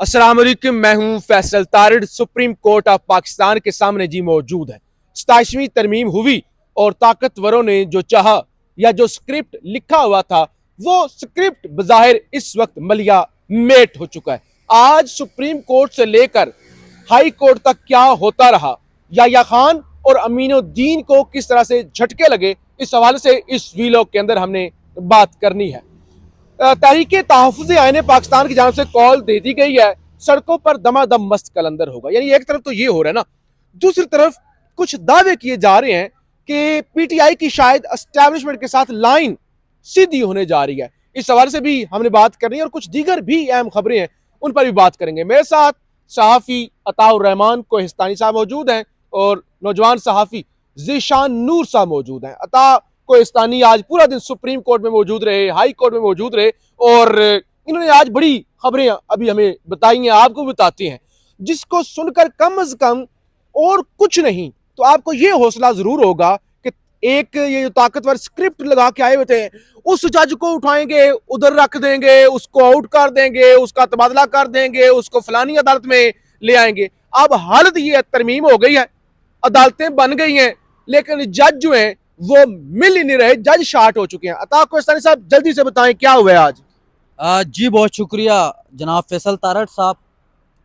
अस्सलाम वालेकुम, मैं हूं फैसल तारिड़। सुप्रीम कोर्ट ऑफ पाकिस्तान के सामने जी मौजूद है। 27वीं तरमीम हुई और ताकतवरों ने जो चाहा या जो स्क्रिप्ट लिखा हुआ था वो स्क्रिप्ट बज़ाहिर इस वक्त मलिया मेट हो चुका है। आज सुप्रीम कोर्ट से लेकर हाई कोर्ट तक क्या होता रहा, या खान और अमीनुद्दीन को किस तरह से झटके लगे, इस हवाले से इस वीलॉग के अंदर हमने बात करनी है। तहरीके तहफ़्फ़ुज़ आईन पाकिस्तान की जानिब से कॉल दे दी गई है, सड़कों पर दमादम मस्त कलंदर होगा। यानी एक तरफ तो ये हो रहा है ना, दूसरी तरफ कुछ दावे किए जा रहे हैं कि पीटीआई की शायद एस्टैब्लिशमेंट के साथ लाइन सीधी होने जा रही है। इस हवाले से भी हमने बात करनी है और कुछ दीगर भी अहम खबरें हैं, उन पर भी बात करेंगे। मेरे साथ सहाफ़ी अताउर रहमान कोहिस्तानी साहब मौजूद हैं और नौजवान सहाफ़ी ज़ीशान नूर साहब मौजूद हैं। अता कोहिस्तानी आज पूरा दिन सुप्रीम कोर्ट में मौजूद रहे, हाई कोर्ट में मौजूद रहे और इन्होंने आज बड़ी खबरें अभी हमें बताई हैं, आपको बताते हैं, जिसको सुनकर कम से कम और कुछ नहीं तो आपको ये हौसला जरूर होगा कि एक ये जो ताकतवर स्क्रिप्ट लगा के आए हुए थे, उस जज को उठाएंगे, उधर रख देंगे, उसको आउट कर देंगे, उसका तबादला कर देंगे, उसको फलानी अदालत में ले आएंगे। अब हालत ये तरमीम हो गई है, अदालतें बन गई हैं, लेकिन जज जो हैं वो मिल ही नहीं रहे, जज शार्ट हो चुके हैं। अता कोहिस्तानी साहब जल्दी से बताएं क्या हुआ है आज। जी बहुत शुक्रिया जनाब फैसल तारड़ साहब।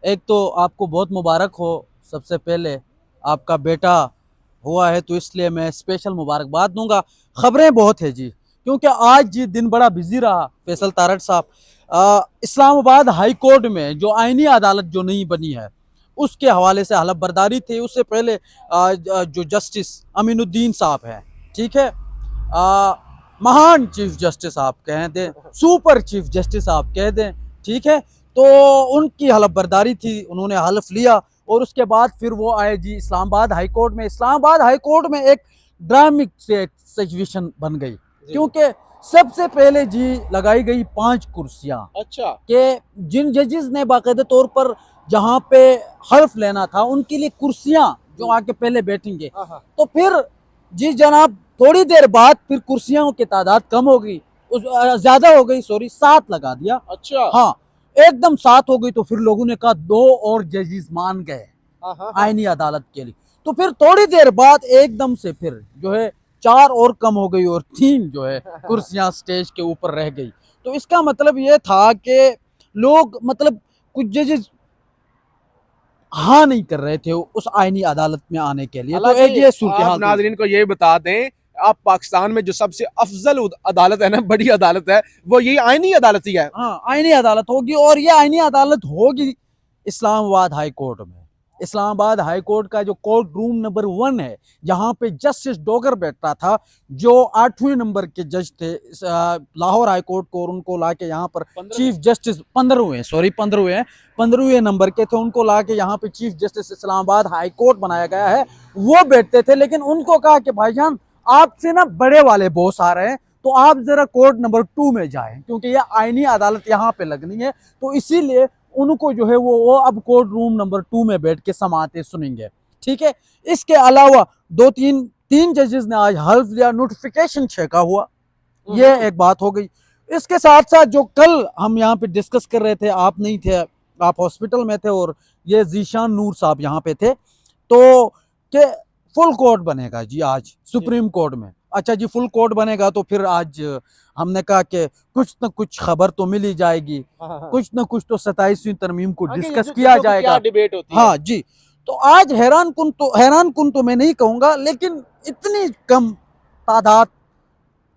एक तो आपको बहुत मुबारक हो, सबसे पहले आपका बेटा हुआ है तो इसलिए मैं स्पेशल मुबारकबाद दूंगा। खबरें बहुत है जी, क्योंकि आज जी दिन बड़ा बिजी रहा फैसल तारड़ साहब। इस्लामाबाद हाई कोर्ट में जो आईनी अदालत जो नहीं बनी है उसके हवाले से हलफ बर्दारी थी। उससे पहले जो जस्टिस अमीनुद्दीन साहब हैं, ठीक है, महान चीफ जस्टिस आप कह दें, सुपर चीफ जस्टिस आप कह दें, ठीक है, तो उनकी हलफ बर्दारी थी, उन्होंने हलफ लिया और उसके बाद फिर वो आए जी इस्लामाबाद हाई कोर्ट में। इस्लामाबाद हाई कोर्ट में एक ड्रामिक से सिचुएशन बन गई, क्योंकि सबसे पहले जी लगाई गई 5 कुर्सियां। अच्छा, कि जिन जजेस ने बाकायदा तौर पर जहां पे हल्फ लेना था उनके लिए कुर्सियां जो आके पहले बैठेंगे, तो फिर जी जनाब थोड़ी देर बाद फिर कुर्सियों की तादाद कम हो गई, ज्यादा हो गई, सॉरी 7 लगा दिया। अच्छा, हाँ, एकदम 7 हो गई तो फिर लोगों ने कहा 2 और जजेस मान गए आईनी अदालत के लिए। तो फिर थोड़ी देर बाद एकदम से फिर जो है 4 और कम हो गई और 3 जो है कुर्सियां स्टेज के ऊपर रह गई। तो इसका मतलब ये था कि लोग मतलब कुछ जजेस हाँ नहीं कर रहे थे उस आईनी अदालत में आने के लिए। तो एक ये सूरत आप हाल नाजरीन को ये बता दें, आप पाकिस्तान में जो सबसे अफजल अदालत है ना, बड़ी अदालत है, वो यही आईनी अदालत ही है। हाँ, आईनी अदालत होगी और ये आईनी अदालत होगी इस्लामाबाद हाई कोर्ट में। इस्लामाबाद हाई कोर्ट का जो कोर्ट रूम नंबर 1 है, जहां पे जस्टिस डोगर बैठता था, जो 8वें नंबर के जज थे लाहौर हाई कोर्ट को, और उनको लाके यहाँ पर चीफ जस्टिस 15वें नंबर के थे, उनको लाके यहाँ पे chief justice Islamabad high court बनाया गया है, वो बैठते थे। लेकिन उनको कहा कि भाईजान आपसे ना बड़े वाले बॉस आ रहे हैं, तो आप जरा कोर्ट नंबर 2 में जाएं, क्योंकि ये आईनी अदालत यहाँ पे लगनी है। तो इसीलिए उनको जो है वो अब कोर्ट रूम नंबर 2 में बैठ के समाते सुनेंगे, ठीक है। इसके अलावा 3 जजेस ने आज हल्फ लिया, नोटिफिकेशन छेका हुआ, ये एक बात हो गई। इसके साथ साथ जो कल हम यहाँ पे डिस्कस कर रहे थे, आप नहीं थे, आप हॉस्पिटल में थे और ये ज़ीशान नूर साहब यहाँ पे थे, तो के फुल कोर्ट बनेगा जी आज सुप्रीम कोर्ट में। अच्छा जी, फुल कोर्ट बनेगा तो फिर आज हमने कहा कि कुछ न कुछ खबर तो मिल ही जाएगी, कुछ न कुछ तो 27वीं तरमीम को डिस्कस किया जाएगा। डिबेट होती है। हाँ जी, तो आज हैरान कुन तो मैं नहीं कहूंगा, लेकिन इतनी कम तादाद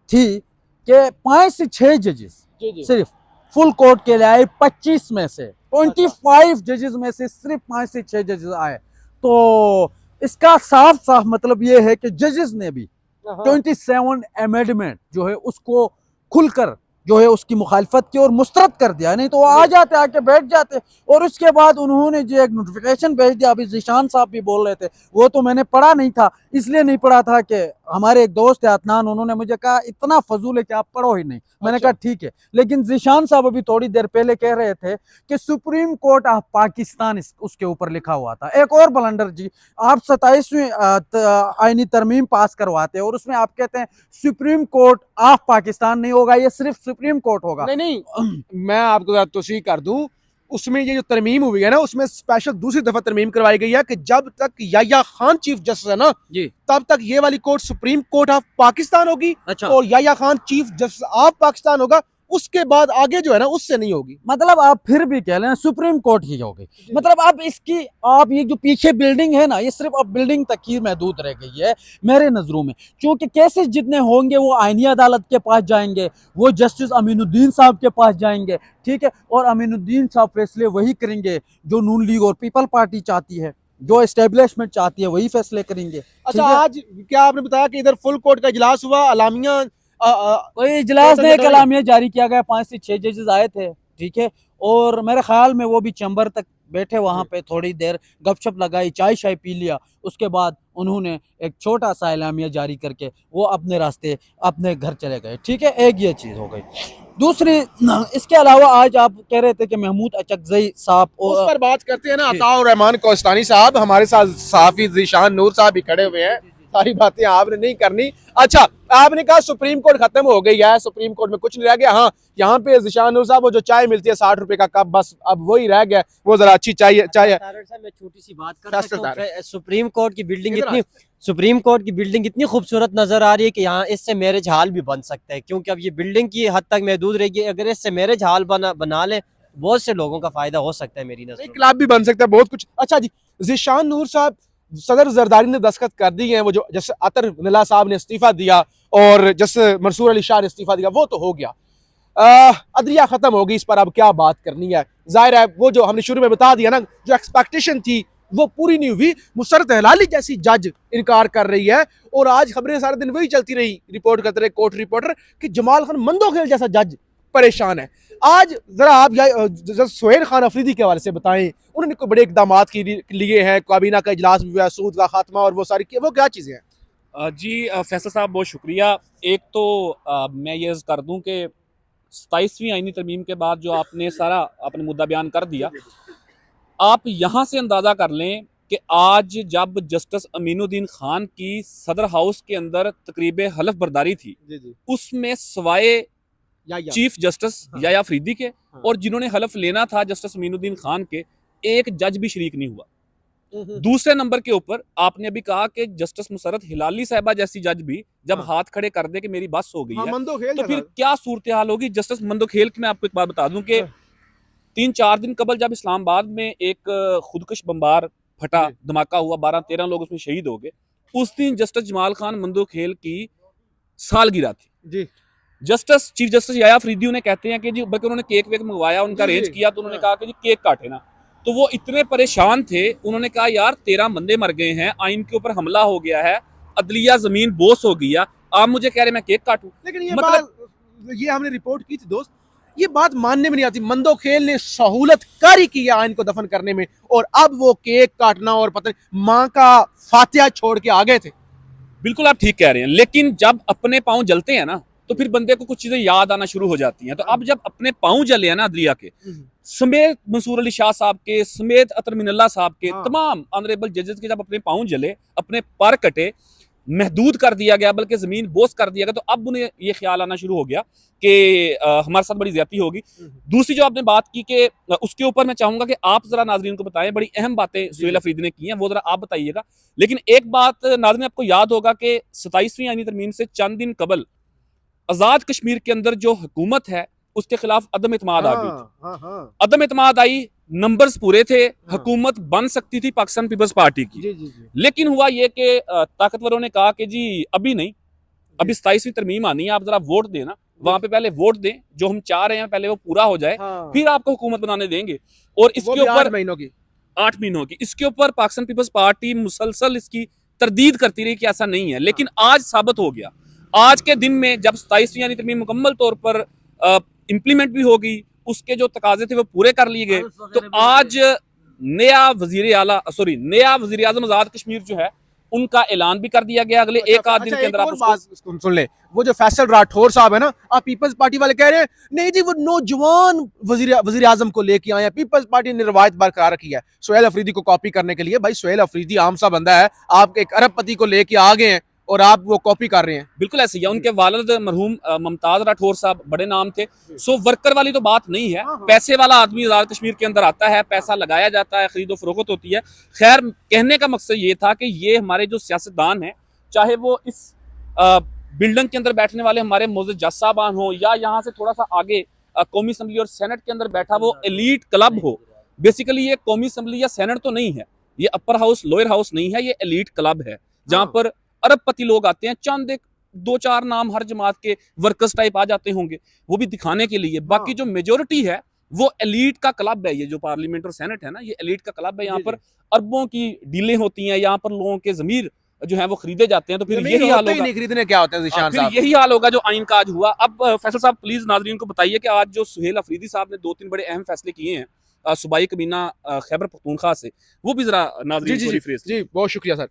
थी कि 5 से 6 जजेस सिर्फ फुल कोर्ट के लिए आए। 25 में से 25 जजेस में से सिर्फ 5 से 6 जजेस आए। तो इसका साफ साफ मतलब ये है कि जजेस ने भी 27 अमेंडमेंट जो है उसको खुलकर जो है उसकी मुखालफत की और मुस्तरद कर दिया। नहीं तो वो आ जाते, आके बैठ जाते। और उसके बाद उन्होंने जो एक नोटिफिकेशन भेज दिया, अभी ज़ीशान साहब भी बोल रहे थे, वो तो मैंने पढ़ा नहीं था, इसलिए नहीं पढ़ा था कि हमारे एक दोस्त है अदनान, उन्होंने मुझे कहा इतना फजूल है कि आप पढ़ो ही नहीं। मैंने कहा ठीक है, लेकिन ज़ीशान साहब अभी थोड़ी देर पहले कह रहे थे कि सुप्रीम कोर्ट ऑफ पाकिस्तान उसके ऊपर लिखा हुआ था। एक और बलंडर जी, आप 27वीं आईनी तरमीम पास करवाते हैं और उसमें आप कहते हैं सुप्रीम कोर्ट ऑफ पाकिस्तान नहीं होगा, ये सिर्फ सुप्रीम कोर्ट होगा। नहीं, मैं आपको तौसीह कर दूं, उसमें ये जो तरमीम हुई है ना, उसमें स्पेशल दूसरी दफा तरमीम करवाई गई है कि जब तक याह्या खान चीफ जस्टिस है ना जी। तब तक ये वाली court supreme court of Pakistan होगी। अच्छा। और Yahya Khan chief justice of Pakistan होगा, उसके बाद आगे जो है ना उससे नहीं होगी। मतलब आप फिर भी कह लें सुप्रीम कोर्ट की होगी। मतलब अब इसकी आप ये जो पीछे बिल्डिंग है ना, ये सिर्फ अब बिल्डिंग तक ही महदूद रह गई है मेरे नजरों में, क्योंकि केसेस जितने होंगे वो आईनी अदालत के पास जाएंगे, वो जस्टिस अमीनुद्दीन साहब के पास जाएंगे, ठीक है, और अमीनुद्दीन साहब फैसले वही करेंगे जो नून लीग और पीपल पार्टी चाहती है, जो एस्टेब्लिशमेंट चाहती है वही फैसले करेंगे। अच्छा, आज क्या आपने बताया कि इधर फुल कोर्ट का इजलास हुआ, अलामिया कोई इजलास नहीं, कलामिया जारी किया गया, 5 से 6 जजेस आए थे, ठीक है, और मेरे ख्याल में वो भी चैम्बर तक बैठे, वहां पे थोड़ी देर गपशप लगाई, चाय शाय पी लिया, उसके बाद उन्होंने एक छोटा सा एलामिया जारी करके वो अपने रास्ते अपने घर चले गए, ठीक है। एक ये चीज हो गई। दूसरी, इसके अलावा आज आप कह रहे थे कि महमूद अचकजई साहब, उस पर बात करते हैं ना। अताउर रहमान कोस्तानी साहब, हमारे साथ सहाफी ज़ीशान नूर साहब भी खड़े हुए हैं, सारी बातें आपने नहीं करनी। अच्छा, आपने कहा सुप्रीम कोर्ट खत्म हो गई है, सुप्रीम कोर्ट में कुछ नहीं रह गया। हाँ, यहाँ पे ज़ीशान नूर साहब, वो जो चाय मिलती है 60 रुपए का कप, बस अब वही रह गया, वो जरा अच्छी चाय चाय। मैं छोटी सी बात कर सकता हूं? सुप्रीम कोर्ट की बिल्डिंग इतनी खूबसूरत नजर आ रही है कि यहाँ इससे मैरिज हॉल भी बन सकता है, क्योंकि अब ये बिल्डिंग की हद तक महदूद रहेगी। अगर इससे मैरिज हॉल बना ले, बहुत से लोगों का फायदा हो सकता है मेरी नजर में। क्लब भी बन सकता है, बहुत कुछ। अच्छा जी, ज़ीशान नूर साहब, सदर जरदारी ने दस्तखत कर दी हैं, वो जो जैसे अतर निला साहब ने इस्तीफा दिया और जैसे मंसूर अली शाह ने इस्तीफा दिया, वो तो हो गया, अदलिया खत्म हो गई, इस पर अब क्या बात करनी है। जाहिर है वो जो हमने शुरू में बता दिया ना, जो एक्सपेक्टेशन थी वो पूरी नहीं हुई। मुसरत हलाली जैसी जज इनकार कर रही है, और आज खबरें सारे दिन वही चलती रही, रिपोर्ट करते रहे कोर्ट रिपोर्टर कि जमाल खान मंदोखेल जैसा जज परेशान है। आज जरा आप सुहेल खान अफरीदी के हवाले से बताएं, उन्होंने कोई बड़े इकदाम लिए हैं, काबीना का इजलास भी हुआ, सूद का खात्मा और वो सारी, वो क्या चीज़ें हैं? जी फैसल साहब बहुत शुक्रिया। एक तो मैं ये अर्ज़ कर दूं कि 27वीं आईनी तरमीम के बाद जो आपने सारा अपने मुद्दा बयान कर दिया, आप यहाँ से अंदाज़ा कर लें कि आज जब जस्टिस अमीनुद्दीन खान की सदर हाउस के अंदर तकरीब हलफ बर्दारी थी, उसमें सवाए चीफ जस्टिस याह्या अफरीदी के और जिन्होंने हलफ लेना था जस्टिस अमीनुद्दीन खान के, एक जज भी शरीक नहीं हुआ। दूसरे नंबर के ऊपर आपने अभी कहा कि जस्टिस मुसरत हिलाली साहिबा जैसी जज भी जब हाथ खड़े कर दे कि मेरी बस हो गई है, तो फिर क्या सूरत हाल होगी। जस्टिस मंदोखेल की मैं आपको एक बात बता दूं कि 3-4 दिन कबल जब इस्लामाबाद में एक खुदकश बम्बार फटा, धमाका हुआ, 12-13 लोग उसमें शहीद हो गए, उस दिन जस्टिस जमाल खान मंदोखेल की सालगिरह थी। Justice chief justice Yahya Afridi उन्हें कहते हैं कि जी, बल्कि उन्होंने केक वेक मंगवाया, उनका अरेंज किया, तो उन्होंने कहा कि जी केक काटे ना, तो वो इतने परेशान थे, उन्होंने कहा यार 13 बंदे मर गए हैं, आइन के ऊपर हमला हो गया है, अदलिया जमीन बोस हो गई है, आप मुझे कह रहे मैं केक काटूं। लेकिन ये मतलब ये हमने रिपोर्ट की थी दोस्त, ये बात मानने में नहीं आती। मंदोखेल ने सहूलत कारी की है आइन को दफन करने में, और अब वो केक काटना और पता नहीं माँ का फातिहा छोड़ के आ गए थे। बिल्कुल आप ठीक कह रहे हैं, लेकिन जब अपने पाँव जलते हैं ना, तो फिर बंदे को कुछ चीजें याद आना शुरू हो जाती हैं। तो अब जब अपने पाँव जले हैं ना अदलिया के समेत, मंसूर अली शाह साहब के समेत, अतर मिनल्ला साहब के, तमाम ऑनरेबल जजेस के जब अपने पाँव जले, अपने पर कटे, महदूद कर दिया गया, बल्कि जमीन बोस कर दिया गया, तो अब उन्हें ये ख्याल आना शुरू हो गया कि हमारे साथ बड़ी ज्यादती होगी। दूसरी जो आपने बात की कि उसके ऊपर मैं चाहूंगा कि आप जरा नाजरीन को बताएं, बड़ी अहम बातें सुहेल अफरीदी ने की हैं, वो जरा आप बताइएगा। लेकिन एक बात नाज़रीन आपको याद होगा कि 27वीं आईनी तरमीम से चंद दिन कबल आजाद कश्मीर के अंदर जो हुकूमत है उसके खिलाफ अदम इत्माद आ गई थी। अदम इत्माद आई, नंबर्स पूरे थे, हुकूमत बन सकती थी पाकिस्तान पीपल्स पार्टी की। लेकिन हुआ ये कि ताकतवरों ने कहा कि जी अभी नहीं, अभी 27वीं तरमीम आनी है, आप जरा वोट देना, वहां पे पहले वोट दें, जो हम चाह रहे हैं पहले वो पूरा हो जाए, फिर आपको हुकूमत बनाने देंगे। और इसके ऊपर 8 महीनों की इसके ऊपर पाकिस्तान पीपल्स पार्टी मुसलसल इसकी तरदीद करती रही कि ऐसा नहीं है। लेकिन आज साबित हो गया, आज के दिन में जब 27वीं यानी तरमीम मुकम्मल तौर पर इम्प्लीमेंट भी होगी, उसके जो तकाजे थे वो पूरे कर लिए गए, तो आज नया वजीर आजम आजाद कश्मीर जो है उनका ऐलान भी कर दिया गया। अगले एक आध दिन के अंदर आप सुन ले, वो जो फैसल राठौर साहब है ना, आप पीपल्स पार्टी वाले कह रहे हैं नहीं जी वो नौजवान वजीर आजम को लेके आए हैं, पीपल्स पार्टी ने रवायत बरकरार रखी है सुहेल अफरीदी को कॉपी करने के लिए। भाई सुहेल अफरीदी आम सा बंदा है, आप एक अरबपति को लेके आ गए हैं और आप वो कॉपी कर रहे हैं। बिल्कुल ऐसे ही है। उनके वालिद मरहूम मुमताज राठौर साहब बड़े नाम थे। सो वर्कर वाली तो बात नहीं है। पैसे वाला आदमी आज़ाद कश्मीर के अंदर आता है, पैसा लगाया जाता है, खरीदो फरोख्त होती है। खैर, कहने का मकसद ये था कि ये हमारे जो सियासतदान हैं, चाहे वो इस बिल्डिंग के अंदर बैठने वाले हमारे मोअज़्ज़ज़ जज साहबान हो, या यहाँ से थोड़ा सा आगे कौमी असम्बली और सेनेट के अंदर बैठा वो एलीट क्लब हो। बेसिकली ये कौमी असम्बली या सेनेट तो नहीं है, ये अपर हाउस लोअर हाउस नहीं है, ये एलीट क्लब है जहाँ पर अरबपति लोग आते हैं। चंद एक 2-4 नाम हर जमात के वर्कर्स टाइप आ जाते होंगे, वो भी दिखाने के लिए। बाकी जो मेजोरिटी है वो एलीट का क्लब है। ये जो पार्लियामेंट और सेनेट है ना, ये एलीट का क्लब है। यहाँ पर अरबों की डीलें होती हैं, यहाँ पर लोगों के ज़मीर जो है वो खरीदे जाते हैं। तो फिर यही हाल होगा, नहीं खरीदने क्या होता है ज़ीशान फिर साहब? यही हाल होगा जो आइन का आज हुआ। अब फैसल साहब प्लीज नाजरीन को बताइए कि आज जो सुहेल अफरीदी साहब ने 2-3 बड़े अहम फैसले किए हैं सूबाई कबीना खैबर पख्तूनख्वा से, वो भी जरा नाजरीन को रिफ्रेश। जी बहुत शुक्रिया सर।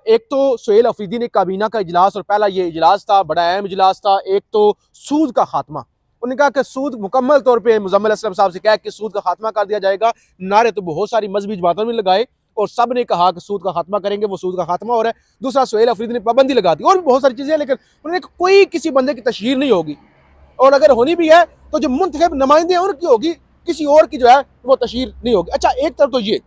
एक तो सुहेल अफरीदी ने काबीना का इजलास, और पहला ये इजलास था, बड़ा अहम इजलास था। एक तो सूद का खात्मा, उन्होंने कहा कि सूद मुकम्मल तौर पे मुजम्मिल असलम साहब से कहा कि सूद का खात्मा कर दिया जाएगा। नारे तो बहुत सारी मजहबी जमातों में लगाए और सब ने कहा कि सूद का खात्मा करेंगे, वो सूद का खात्मा हो रहा है। दूसरा, सुहेल अफरीदी ने पाबंदी लगा दी, और भी बहुत सारी चीजें, लेकिन उन्होंने कोई किसी बंदे की तशहीर नहीं होगी, और अगर होनी भी है तो जो मुंतखब नुमाइंदे हैं उनकी होगी, किसी और की जो है वो तशहीर नहीं होगी। अच्छा, एक तरफ तो ये,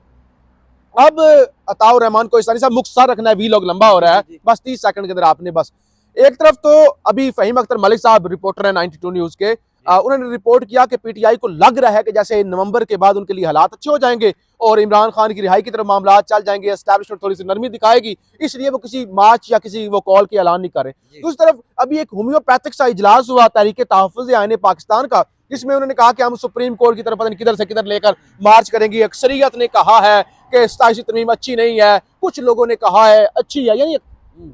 अब अताउर रहमान को इसानी साहब मुख्तसर रखना है, वीलॉग लंबा हो रहा है, बस 30 सेकंड के अंदर आपने बस। एक तरफ तो अभी फहीम अख्तर मलिक साहब रिपोर्टर है 92 न्यूज के, उन्होंने रिपोर्ट किया कि पीटीआई को लग रहा है कि जैसे नवंबर के बाद उनके लिए हालात अच्छे हो जाएंगे और इमरान खान की रिहाई की तरफ मामला चल जाएंगे, एस्टैब्लिशमेंट थोड़ी सी नरमी दिखाएगी, इसलिए वो किसी मार्च या किसी वो कॉल के ऐलान नहीं कर रहे। दूसरी तरफ अभी एक होम्योपैथिक सा इजलास हुआ तहरीके तहफ़्फ़ुज़ आईन पाकिस्तान का, जिसमें उन्होंने कहा कि हम सुप्रीम कोर्ट की तरफ पता नहीं किधर से किधर लेकर मार्च करेंगे। अक्सरियत ने कहा है कि 27वीं तरमीम अच्छी नहीं है, कुछ लोगों ने कहा है अच्छी है। यानी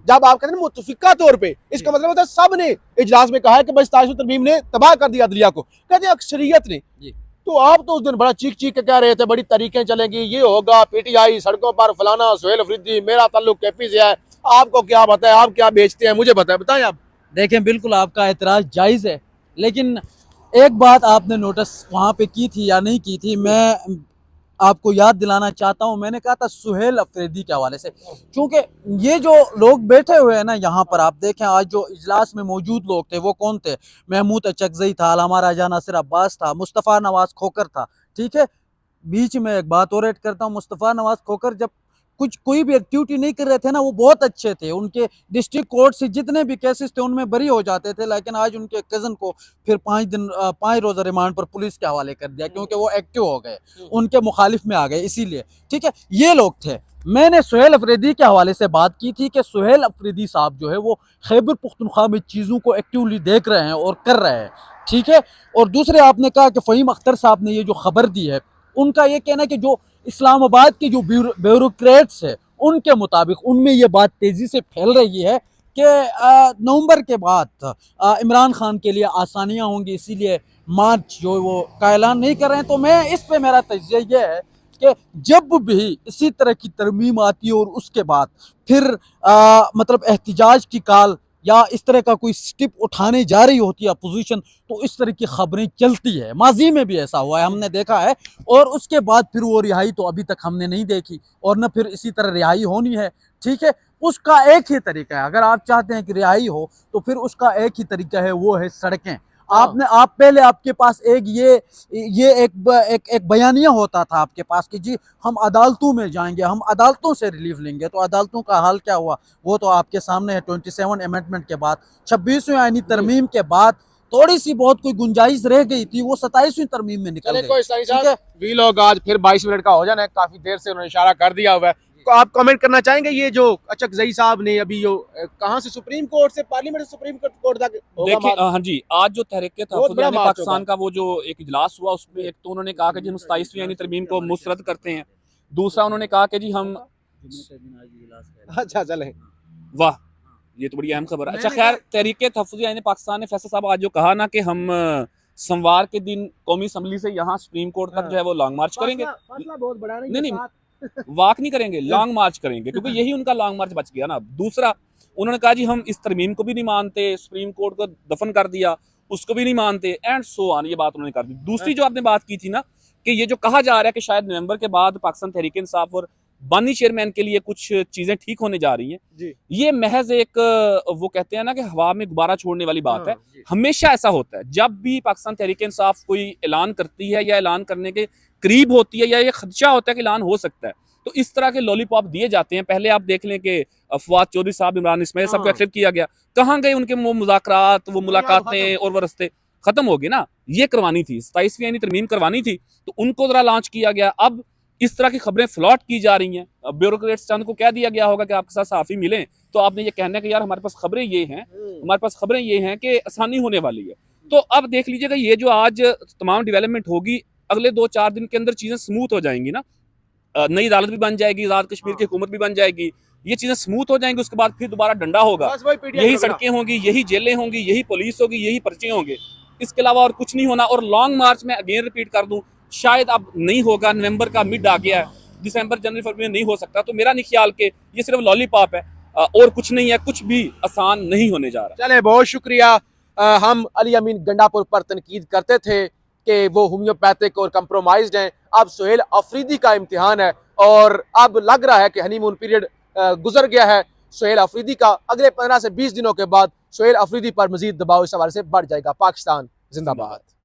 जब आप कहते हैं मुतफिका तौर पे, इसका मतलब होता है सब ने इजलास में कहा है कि बस 27वीं तरमीम ने तबाह कर दिया अदलिया को, कहते हैं अक्सरियत ने। तो आप तो उस दिन बड़ा चीख चीख के कह रहे थे बड़ी तरीकें चलेंगी, ये होगा, पीटीआई सड़कों पर फलाना, सुहेल अफरीदी, मेरा ताल्लुक केपी से है, आपको क्या पता है, आप क्या बेचते हैं, मुझे पता है, बताएं आप। देखें, बिल्कुल आपका एतराज जायज़ है, लेकिन एक बात आपने नोटिस वहाँ पे की थी या नहीं की थी, मैं आपको याद दिलाना चाहता हूँ। मैंने कहा था सुहेल अफरीदी के हवाले से, क्योंकि ये जो लोग बैठे हुए हैं ना यहाँ पर, आप देखें आज जो इजलास में मौजूद लोग थे वो कौन थे? महमूद अचकज़ई था, अल्लामा राजा नासिर अब्बास था, मुस्तफ़ा नवाज खोकर था। ठीक है, बीच में एक बात और ऐड करता हूँ, मुस्तफ़ा नवाज खोकर जब कोई भी एक्टिविटी नहीं कर रहे थे ना, वो बहुत अच्छे थे। उनके डिस्ट्रिक्ट कोर्ट से जितने भी केसेस थे उनमें बरी हो जाते थे, लेकिन आज उनके कज़न को फिर 5 रोज़ा रिमांड पर पुलिस के हवाले कर दिया, क्योंकि वो एक्टिव हो गए, उनके मुखालिफ में आ गए, इसीलिए। ठीक है, ये लोग थे। मैंने सुहेल अफरीदी के हवाले से बात की थी कि सुहेल अफरीदी साहब जो है वो खैबर पख्तूनख्वा में चीज़ों को एक्टिवली देख रहे हैं और कर रहे हैं। ठीक है, और दूसरे आपने कहा कि फ़हीम अख्तर साहब ने ये जो खबर दी है, उनका ये कहना है कि जो इस्लामाबाद के जो ब्यूरोक्रेट्स है उनके मुताबिक उनमें ये बात तेज़ी से फैल रही है कि नवंबर के बाद इमरान खान के लिए आसानियां होंगी, इसीलिए मार्च जो वो का ऐलान नहीं कर रहे हैं। तो मैं इस पे मेरा तजिया ये है कि जब भी इसी तरह की तरमीम आती है और उसके बाद फिर मतलब एहतिजाज की काल या इस तरह का कोई स्टेप उठाने जा रही होती है अपोजिशन, तो इस तरह की खबरें चलती है। माजी में भी ऐसा हुआ है, हमने देखा है, और उसके बाद फिर वो रिहाई तो अभी तक हमने नहीं देखी, और न फिर इसी तरह रिहाई होनी है। ठीक है, उसका एक ही तरीका है, अगर आप चाहते हैं कि रिहाई हो तो फिर उसका एक ही तरीका है, वो है सड़कें। आप पहले आपके पास एक बयानिया होता था आपके पास कि जी हम अदालतों में जाएंगे, हम अदालतों से रिलीफ लेंगे। तो अदालतों का हाल क्या हुआ, वो तो आपके सामने है। 27 अमेंडमेंट के बाद, 26वीं आईनी तरमीम के बाद थोड़ी सी बहुत कोई गुंजाइश रह गई थी, वो 27वीं तरमीम में निकल गई। वीलॉग आज फिर 22 मिनट का हो जाना है, काफी देर से उन्होंने इशारा कर दिया हुआ है। तो आप कमेंट करना चाहेंगे, ये जो अचकज़ई साहब ने अभी जो कहां से सुप्रीम कोर्ट से पार्लियामेंट से सुप्रीम कोर्ट तक देखिए, हाँ जी, आज जो तहरीक तहफ़्फ़ुज़ पाकिस्तान का वो जो एक इजलास हुआ, उसमें एक तो उन्होंने कहा कि जी हम 27वीं यानी तरमीम को मुस्तरद करते हैं। दूसरा उन्होंने कहा कि जी हम, अच्छा चलें, वाह ये तो बड़ी अहम खबर है। अच्छा खैर, तहरीक तहफ़्फ़ुज़ यानी पाकिस्तान ने फैसल साहब आज जो कहा ना कि हम सोमवार के दिन कौमी असम्बली से यहाँ सुप्रीम कोर्ट तक जो है वो लॉन्ग मार्च करेंगे। बहुत बड़ा नहीं, वाक नहीं करेंगे, लॉन्ग मार्च करेंगे, क्योंकि यही उनका लॉन्ग मार्च बच गया ना। दूसरा उन्होंने कहा जी हम इस तरमीम को भी नहीं मानते, सुप्रीम कोर्ट को दफन कर दिया, उसको भी नहीं मानते, एंड सो ऑन, ये बात उन्होंने कर दी। दूसरी जो आपने बात की थी ना कि ये जो कहा जा रहा है कि शायद नवंबर के बाद पाकिस्तान तहरीक इंसाफ और बानी चेयरमैन के लिए कुछ चीजें ठीक होने जा रही हैं, जी। ये महज एक वो कहते हैं ना कि हवा में गुब्बारा छोड़ने वाली बात है। हमेशा ऐसा होता है, जब भी पाकिस्तान तहरीक इंसाफ कोई ऐलान करती है या ऐलान करने के करीब होती है या ये खदशा होता है कि ऐलान हो सकता है, तो इस तरह के लॉलीपॉप दिए जाते हैं। पहले आप देख लें कि फवाद चौधरी साहब, इमरान इस्माइल साहब को एक्सेप्ट किया गया, कहाँ गए उनके वो मुज़ाकरात, वो मुलाकातें और वो रस्ते खत्म हो गए ना। ये करवानी थी, 27वीं यानी तरमीम करवानी थी, तो उनको जरा लॉन्च किया गया। अब इस तरह की खबरें फ्लॉट की जा रही हैं। ब्यूरोक्रेट्स चंद को कह दिया गया होगा कि आपके साथ सहाफ़ी मिलें, तो आपने ये कहना है कि यार हमारे पास खबरें ये हैं, हमारे पास खबरें ये हैं कि आसानी होने वाली है। तो अब देख लीजिएगा, ये जो आज तमाम डेवलपमेंट होगी, अगले 2-4 दिन के अंदर चीज़ें स्मूथ हो जाएंगी ना। नई अदालत भी बन जाएगी, आज़ाद कश्मीर की हुकूमत भी बन जाएगी, ये चीज़ें स्मूथ हो जाएंगी। उसके बाद फिर दोबारा डंडा होगा, यही सड़कें होंगी, यही जेलें होंगी, यही पुलिस होगी, यही पर्चे होंगे, इसके अलावा और कुछ नहीं होना। और लॉन्ग मार्च में अगेन रिपीट कर दूं, शायद अब नहीं होगा, नवंबर का मिड आ गया है, दिसंबर जनवरी फरवरी में नहीं हो सकता। तो मेरा नहीं ख्याल कि ये सिर्फ लॉलीपॉप है और कुछ नहीं है, कुछ भी आसान नहीं होने जा रहा। चले, बहुत शुक्रिया। हम अली अमीन गंडापुर पर तनकीद करते थे कि वो होम्योपैथिक और कंप्रोमाइज्ड हैं। अब सुहेल अफरीदी का इम्तिहान है और अब लग रहा है कि हनीमून पीरियड गुजर गया है सुहेल अफरीदी का। अगले 15 से 20 दिनों के बाद सुहेल अफरीदी पर मजीद दबाव इस हवाले से बढ़ जाएगा। पाकिस्तान जिंदाबाद।